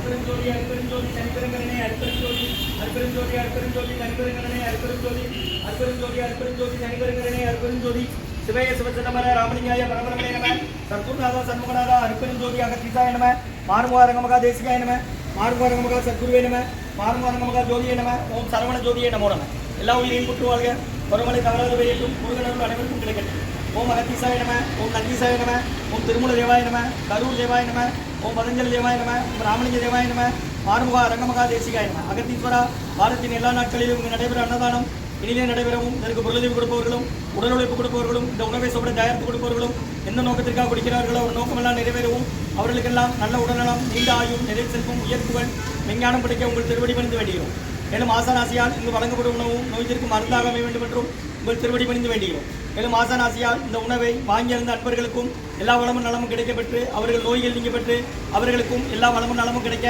அற்பெருஞ்சோதி அற்பெருஞ்சோதி தனிப்பெருங்கரணே அற்பெருஞ்சோதி அற்பெருஞ்சோதி அற்பெருஞ்சோதி தனிப்பெருங்கரணே அற்பெருஞ்சோதி அற்பெருஞ்சோதி அற்பெருஞ்சோதி தனிப்பெருங்கரணே அற்பெருஞ்சோதி சிவய சிவச்சதமர ராமலிங்காய பரமரமணே நம சர்க்குருநாதா சண்முகநாதா அற்பெருஞ்சோதி அகத்தீசாய நம மாறுமுகாரங்கமகா தேசிகாய நம மாறுமுகாரங்கமகா சத்குருவே நம மாறுமுகாரங்கமகா ஜோதியே நம ஓம் சரவண ஜோதியே நமோ நம. எல்லா உயிரையும் குற்று வாழ்க, பருமலை தவறாது பெய்யட்டும், முருகனர்கள் அனைவருக்கும் கிடைக்கட்டும். ஓம் அகத்தீசாய நம, ஓம் நந்தீசாய நம, ஓம் திருமூல தேவாய நம, கரூர் தேவாய நம, ஓம் பதஞ்சலி தேவாய நம, ஓம் ராமலிங்க தேவாய நம, மாறுமுகா அரங்கமகா தேசிகாய நம. அகத்தீஸ்வரா, வாரத்தின் எல்லா நாட்களிலும் இங்கு நடைபெற அன்னதானம் இனிலே நடைபெறவும், இதற்கு பொருளுதவி கொடுப்பவர்களும் உடல் உழைப்பு கொடுப்பவர்களும் இந்த உணவை சாப்பிட தயாரித்து கொடுப்பவர்களும் எந்த நோக்கத்திற்காக கொடுக்கிறார்களோ ஒரு நோக்கமெல்லாம் நிறைவேறவும், அவர்களுக்கெல்லாம் நல்ல உடல்நலம், நீண்ட ஆயும், நிறைவு செல்வம், உயர்ப்புகள், விஞ்ஞானம் படிக்க உங்கள் திருவடி பணிந்து வேண்டுகிறோம். மேலும் ஆசானாசியால் இங்கு வழங்கப்படும் உணவும் நோய்த்திற்கு மருந்தாக அமைய வேண்டும் என்றும் உங்கள் திருவடி பணிந்து வேண்டுகிறோம். மேலும் ஆசானாசியால் இந்த உணவை வாங்கியிருந்த அன்பர்களுக்கும் எல்லா வளமும் நலமும் கிடைக்கப்பெற்று அவர்கள் நோய்கள் நீங்க பெற்று அவர்களுக்கும் எல்லா வளமும் நலமும் கிடைக்க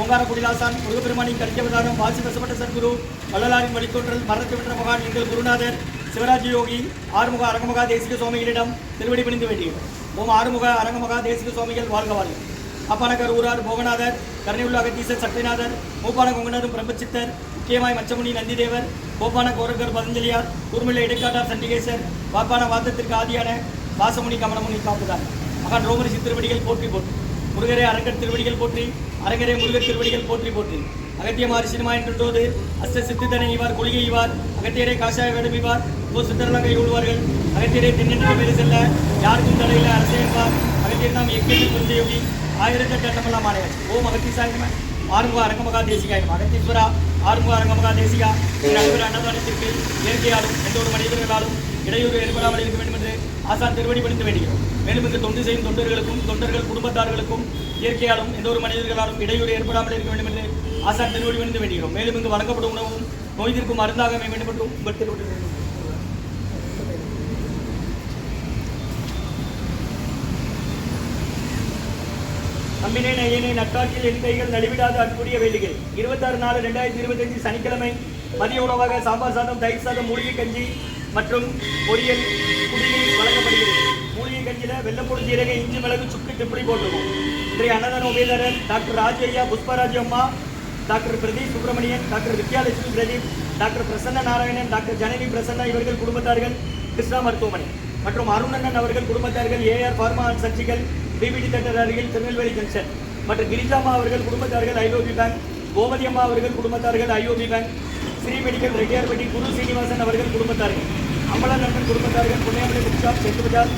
ஓங்காரக்குடிலாசான் முருகப்பெருமானின் கடிக்கவதாரம் வாசி வசப்பட்ட சத்குரு வள்ளலாரின் வழித்தோன்றல் மரணத்தை வென்ற மகான் எங்கள் குருநாதர் சிவராஜ் யோகி ஆறுமுக அரங்கமகா தேசிக சுவாமிகளிடம் திருவடி பணிந்து வேண்டுகிறோம். ஓம் ஆறுமுக அரங்கமகா தேசிக சுவாமிகள் வாழ்க வாழ்க. அப்பானகர் ஊரார் போகநாதர் கருணையுள்ள அகத்தீசர் சக்திநாதர் மூப்பான கொங்கனரும் பிரம்மச்சித்தர் முக்கியமாய் மச்சமுனி நந்திதேவர் கோப்பான கோரகர் பதஞ்சலியார் கூர்மில்ல இடைக்காட்டார் சண்டிகேசர் வாப்பான வாதத்திற்கு ஆதியான வாசமுனி கமலமுனி காப்புதான் மகான் ரோமரிசி திருவடிகள் போற்றி போற்றி முருகரே அரங்கர் திருவடிகள் போற்றி அரங்கரே முருகர் திருவடிகள் போற்றி போற்றி அகத்தியமாறு சினிமா என்றோது அஸ்த சித்திதனை இவார் கொள்கை இவார் அகத்தியரை காஷாய வேடம் இவார் ஓ சித்தரலங்கை உழுவார்கள் அகத்தியரை தென்னின்று மேலே செல்ல யாருக்கும் தடையில அரசேன்பார் அகத்தியர் நாம் எக்கெட்டு புரிந்த யோகி ஆயிரத்தெட்டு எண்ணமெல்லாம் ஆணையர். ஓம் அகத்தீசாய ஆறுமுக அரங்கமகா தேசிகாயம். அகத்தீஸ்வரா ஆறுமுக அரங்கமகா தேசிகா நடைபெற அன்னதானத்திற்கு இயற்கையாலும் எந்த ஒரு மனிதர்களாலும் இடையூறு ஏற்படாமல் இருக்க வேண்டும் என்று ஆசான் திருவடி பணிந்து வேண்டுகிறோம். மேலும் இங்கு தொண்டு செய்யும் தொண்டர்களுக்கும் தொண்டர்கள் குடும்பத்தார்களுக்கும் இயற்கையாலும் எந்த ஒரு மனிதர்களாலும் இடையூறு ஏற்படாமல் இருக்க வேண்டும் என்று ஆசான் திருவடி பணிந்து வேண்டுகிறோம். மேலும் இங்கு வழங்கப்படும் உணவும் நோய்திற்கும் மருந்தாக அமைய வேண்டும் என்றும் உங்கள் திருவடி நம்பினே நையனே நட்டாற்றில் என் கைகள் நலிவிடாத அன்புடைய வேண்டுகை. 26/4/2025 சனிக்கிழமை மதிய உணவாக சாம்பார் சாதம், தயிர் சாதம், மூலிகை கஞ்சி மற்றும் பொரியல் குடிநீர் வழங்கப்படுகிறது. மூலிகை கஞ்சியில் வெள்ளப்பூடு ஜீரக இஞ்சி மிளகு சுக்கு திப்படி போட்டுருவோம். இன்றைய அன்னதான உபயதாரர் டாக்டர் ராஜய்யா புஷ்பராஜ் அம்மா, doctor Pradeep Subramanian, doctor Vidyalakshmi Pradeep, doctor Prasanna Narayanan, doctor Janani Prasanna இவர்கள் குடும்பத்தார்கள் கிருஷ்ணா மருத்துவமனை மற்றும் அருணண்ணன் அவர்கள் குடும்பத்தார்கள் ஏஆர் பார்மா அண்ட் சர்ஜிக்கல் டிபிடி தேட்டர் அருகில் திருநெல்வேலி ஜங்ஷன் மற்றும் கிரிஜாமா அவர்கள் குடும்பத்தார்கள் ஐஓபி பேங்க், கோமதி அம்மா அவர்கள் குடும்பத்தார்கள் IOB bank, Sri medical Reddiyarpatti Guru Srinivasan அவர்கள் குடும்பத்தார்கள், அம்பலநந்தன் குடும்பத்தார்கள் புண்ணியமலை புக் ஷாப் செட்டு பஜார்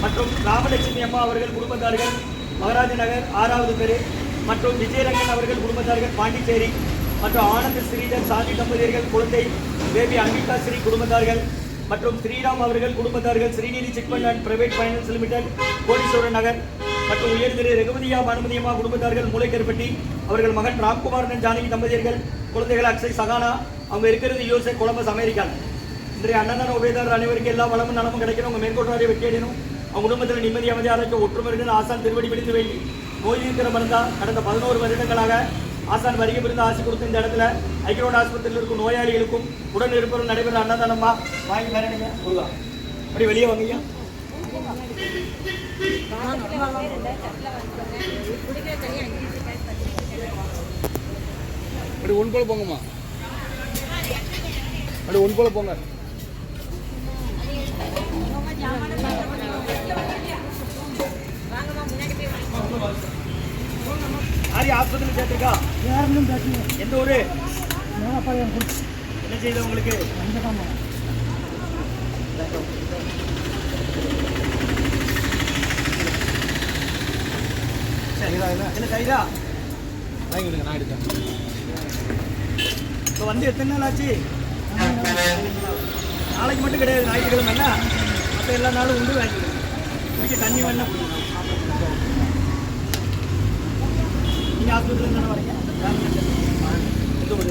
மற்றும் ராமலட்சுமி அம்மா அவர்கள் குடும்பத்தார்கள் மகாராஜ நகர் 6வது தெரு மற்றும் விஜயரங்கன் அவர்கள் குடும்பத்தார்கள் பாண்டிச்சேரி மற்றும் ஆனந்த் ஸ்ரீதர் சாந்தி தம்பதியர்கள் குழந்தை பேபி அம்பிகா ஸ்ரீ குடும்பத்தார்கள் மற்றும் ஸ்ரீராம் அவர்கள் குடும்பத்தார்கள் Srinidhi chit fund and private finance limited கோடீஸ்வரன் நகர் மற்றும் உயர் திரு ரகுபதியா பானுமதியம்மா குடும்பத்தார்கள் மூளைக்கருப்பட்டி அவர்கள் மகன் ராம்குமாரன் ஜானகி தம்பதியர்கள் குழந்தைகள் அக்ஷய் சகானா அவங்க இருக்கிறது யூஎஸ்ஏ கொலம்பஸ் அமெரிக்காவில். இன்றைய அன்னதான உபயதாரர் அனைவருக்கு எல்லா வளமும் நலமும் கிடைக்கணும். உங்கள் மேற்கொண்டாரை வெற்றியடையணும். அவங்க குடும்பத்தில் நிம்மதி அமைதி ஆரோக்கிய ஒற்றுமை ஆசான் திருவடி பிடித்து வேண்டி நோய் இருக்கிற மருந்தா கடந்த 11 வருடங்களாக ஆசான் வருகை பிரிந்து ஆசி கொடுத்த இந்த இடத்துல ஐக்கிரோட ஆஸ்பத்திரியில் இருக்கும் நோயாளிகளுக்கும் உடன் இருப்பவரும் நடைபெற அன்னதானம்மா வாங்கி வரணுங்க. அப்படி வெளியே வாங்கய்யா. அப்படி ஒன் போல போங்கம்மா, அப்படி ஒன் போல போங்க. ஆரி ஆஸ்பத்திரி சேர்த்துருக்கா? எந்த ஊரு? என்ன செய்யுது உங்களுக்கு? என்ன கைதா வாங்கிடுங்க, நான் எடுத்தேன். இப்போ வந்து எத்தனை நாள் ஆச்சு? நாளைக்கு மட்டும் கிடையாது, ஞாயிற்றுக்கிழமை என்ன மற்ற எல்லா நாளும் உண்டு. வாங்கிடுங்க. குடிக்க தண்ணி வேணா. நீங்கள் ஆஸ்பத்திரியில் தானே வரீங்க? எந்த ஊர்?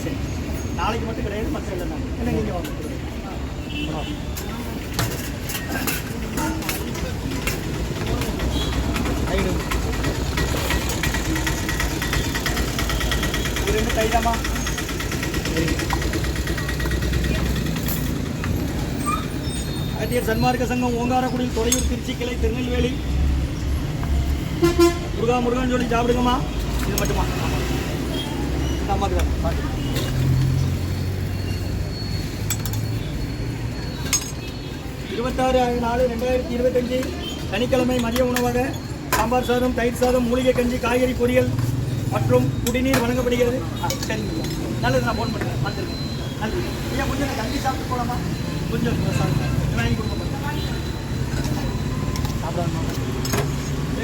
சரி, நாளைக்கு மட்டும் கிடையாது, மற்ற எல்லா நாள் என்ன நீங்கள் வாங்க. இது 2 கைதாமா. அகத்தியர் சன்மார்க்க சங்கம் ஓங்காரக்குடி, தொலையூர், திருச்சி கிளை, திருநெல்வேலி முருகா முருகான்னு சொல்லி சாப்பிடுங்கம்மா. இது மட்டுமா? இந்த அம்மாக்கு தான் பாட்டு. 26/4/2025 சனிக்கிழமை மதிய உணவாக சாம்பார் சாதம், தயிர் சாதம், மூலிகை கஞ்சி, காய்கறி பொரியல் மற்றும் குடிநீர் வழங்கப்படுகிறது. சரிங்க, நல்லது. நான் ஃபோன் பண்ணுறேன், வந்துருங்க. நல்லது ஐயா. கொஞ்சம் நான் கஞ்சி சாப்பிட்டு போகலாமா? கொஞ்சம் வாங்கி கொடுக்க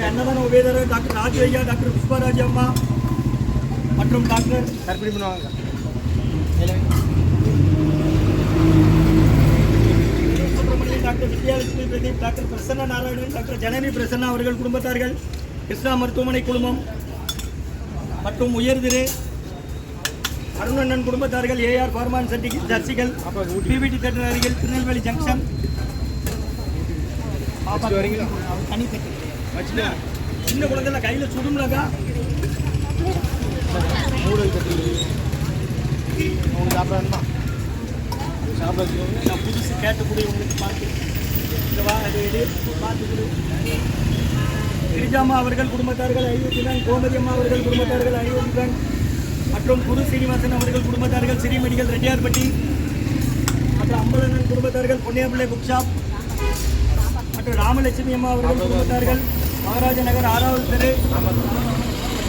அன்னதான உபயதாரர் டாக்டர் ராஜு ஐயா, டாக்டர் புஷ்பராஜ் அம்மா மற்றும் டாக்டர் கற்பிடி பண்ணுவாங்க. Subramanian, doctor Vidyalakshmi Pradeep, doctor Prasanna Narayanan, doctor Janani Prasanna அவர்கள் குடும்பத்தார்கள், கிருஷ்ணா மருத்துவமனை குழுமம் மற்றும் உயர்திரு அருணண்ணன் குடும்பத்தார்கள், ஏஆர் ஃபார்மான் ஜர்சிகள், பிபிடி தேட்டர் அருகில் திருநெல்வேலி ஜங்ஷன். வரீங்களா? தனி சின்ன குழந்தைல கையில் சுடும்லக்கா. அவங்க சாப்பிட்றாருமா சாப்பிட நான் புதுசு கேட்டுக்கூடிய உங்களுக்கு பார்த்து இந்த வா அது எடு பார்த்துக்கிடு. கிரிஜாமா அவர்கள் குடும்பத்தார்கள் ஐயோதிதான், கோமதி அம்மா அவர்கள் குடும்பத்தார்கள் ஐயோதிதான் மற்றும் குரு சீனிவாசன் அவர்கள் குடும்பத்தார்கள் சிறிமணிகள் ரெட்டியார்பட்டி மற்றும் அம்பலண்ணன் குடும்பத்தார்கள் பொன்னியாம்பிள்ளை புக் ஷாப் மற்றும் ராமலட்சுமி அம்மா அவர்கள் குடும்பத்தார்கள் மகாராஜ நகர் 6வது தெரு மற்றும்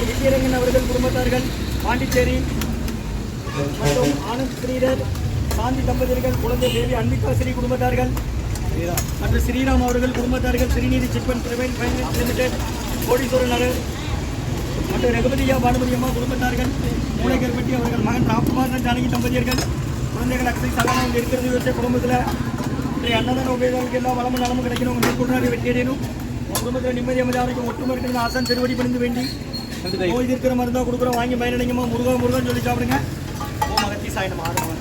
விஜயரங்கன் அவர்கள் குடும்பத்தார்கள் பாண்டிச்சேரி மற்றும் ஆனந்த் ஸ்ரீதர் சாந்தி தம்பதியர்கள் குழந்தை தேவி அன்பிகா ஸ்ரீ குடும்பத்தார்கள் மற்றும் ஸ்ரீராம் அவர்கள் குடும்பத்தார்கள் ஸ்ரீநிதி சிப்பன் பிரைவேட் ஃபைனான்ஸ் லிமிடெட் கோடீஸ்வரர் நகர் மற்றும் ரகுபதியா பானுமதி அம்மா குடும்பத்தார்கள் மூளைக்கர்பட்டி அவர்கள் மகன் ராம்குமார் ஜானகி தம்பதியர்கள் குழந்தைகள் அக்ஷய் சகானா இங்கே இருக்கிறது வச்ச குடும்பத்தில் அன்னதான உபயோகங்களுக்கு எல்லாம் வளமும் நலமும் கிடைக்கணும். உங்கள் மேற்கொள்ளாக வெற்றியடையணும். உங்கள் குடும்பத்தில் நிம்மதி அமைதியாக ஒற்றுமை இருக்கிற ஆசான் திருவடி பணிந்து வேண்டி நோய் இருக்கிற மருந்தாக கொடுக்குறோம். வாங்கி பயனடைங்கம்மா. முருகா முருகன் சொல்லி சாப்பிடுங்க. ஓ மகத்தி சாயனம் ஆரம்பம்.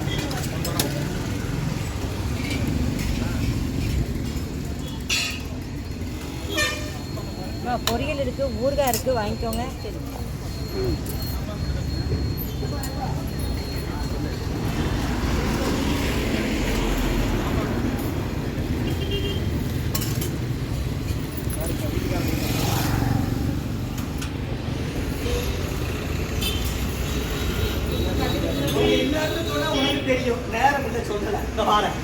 பொரியல் இருக்கு, ஊறுகாய் இருக்கு, வாங்கிக்கோங்க. சரி. தெரியும், நேரம் இல்லை சொல்லல. இந்த வாரம்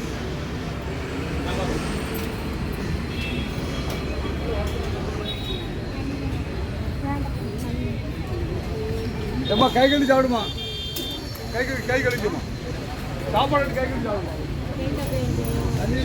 ஏம்மா கை கழுவி சாப்பிடுமா? கை கழுவிமா சாப்பாடு கை கழுவி சாப்பிடுமா? தண்ணி